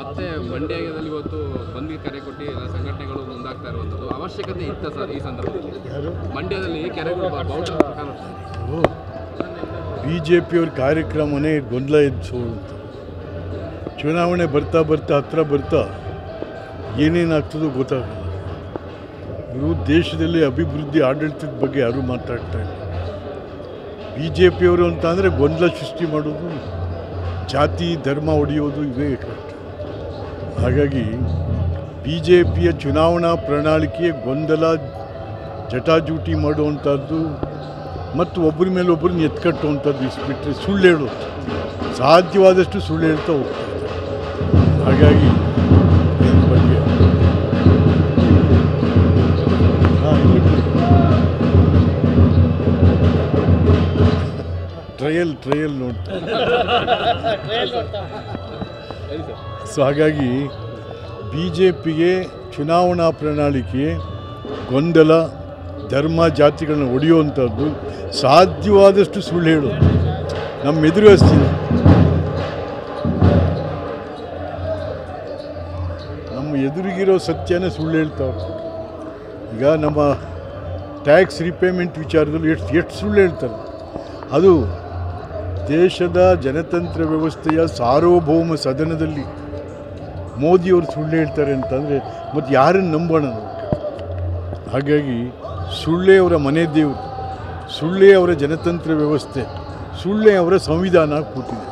ಮತ್ತೆ ಮಂಡ್ಯದಲ್ಲಿ ಇವತ್ತು ಬಂದ್ಗೆ ಕರೆ ಕೊಟ್ಟು ಎಲ್ಲ ಸಂಘಟನೆಗಳು ಮುಂದಾಗ್ತಾ ಇರುವಂಥದ್ದು ಅವಶ್ಯಕತೆ ಇತ್ತ ಸರ್ ಈ ಸಂದರ್ಭದಲ್ಲಿ? ಮಂಡ್ಯದಲ್ಲಿ ಕೆರೆಗಳು BJP ಕಾರ್ಯಕ್ರಮನೇ ಗೊಂದಲ ಎಬ್ಬಿಸುವಂಥ ಚುನಾವಣೆ ಬರ್ತಾ ಹತ್ರ ಬರ್ತಾ ಏನೇನಾಗ್ತದೋ ಗೊತ್ತಾಗಲ್ಲ. ಇವರು ದೇಶದಲ್ಲಿ ಅಭಿವೃದ್ಧಿ ಆಡಳಿತದ ಬಗ್ಗೆ ಯಾರೂ ಮಾತಾಡ್ತಾ ಇಲ್ಲ. BJP ಅಂತ ಅಂದರೆ ಗೊಂದಲ ಸೃಷ್ಟಿ ಮಾಡೋದು, ಜಾತಿ ಧರ್ಮ ಹೊಡೆಯೋದು ಇವೇ ಕರೆಕ್ಟ್. ಹಾಗಾಗಿ BJPಯ ಚುನಾವಣಾ ಪ್ರಣಾಳಿಕೆ ಗೊಂದಲ ಜಟಾಜೂಟಿ ಮಾಡುವಂಥದ್ದು ಮತ್ತು ಒಬ್ಬರ ಮೇಲೆ ಒಬ್ಬರನ್ನ ಎತ್ಕಟ್ಟುವಂಥದ್ದು ಇಸ್ಬಿಟ್ರೆ ಸುಳ್ಳು ಹೇಳೋದು, ಸಾಧ್ಯವಾದಷ್ಟು ಸುಳ್ಳು ಹೇಳ್ತಾ ಹೋಗ್ತಾರೆ. ಹಾಗಾಗಿ ಇದ್ರ ಬಗ್ಗೆ ಟ್ರಯಲ್ ನೋಡ್ತಾರೆ. ಸೊ ಹಾಗಾಗಿ BJPಗೆ ಚುನಾವಣಾ ಪ್ರಣಾಳಿಕೆ ಗೊಂದಲ ಧರ್ಮ ಜಾತಿಗಳನ್ನ ಒಡೆಯುವಂಥದ್ದು, ಸಾಧ್ಯವಾದಷ್ಟು ಸುಳ್ಳು ಹೇಳೋದು ನಮ್ಮ ಎದುರು ಹಸ್ತಿನ ನಮ್ಮ ಎದುರಿಗಿರೋ ಸತ್ಯನೇ ಸುಳ್ಳು ಹೇಳ್ತಾವೆ. ಈಗ ನಮ್ಮ ಟ್ಯಾಕ್ಸ್ ರಿಪೇಮೆಂಟ್ ವಿಚಾರದಲ್ಲಿ ಎಷ್ಟು ಸುಳ್ಳು ಹೇಳ್ತಾರೆ. ಅದು ದೇಶದ ಜನತಂತ್ರ ವ್ಯವಸ್ಥೆಯ ಸಾರ್ವಭೌಮ ಸದನದಲ್ಲಿ ಮೋದಿಯವರು ಸುಳ್ಳು ಹೇಳ್ತಾರೆ ಅಂತಂದರೆ ಮತ್ತು ಯಾರನ್ನು ನಂಬೋಣ ನಾವು? ಹಾಗಾಗಿ ಸುಳ್ಳೇ ಅವರ ಮನೆ ದೇವರು, ಸುಳ್ಳೇ ಅವರ ಜನತಂತ್ರ ವ್ಯವಸ್ಥೆ, ಸುಳ್ಳೇ ಅವರ ಸಂವಿಧಾನ ಕೂತಿದೆ.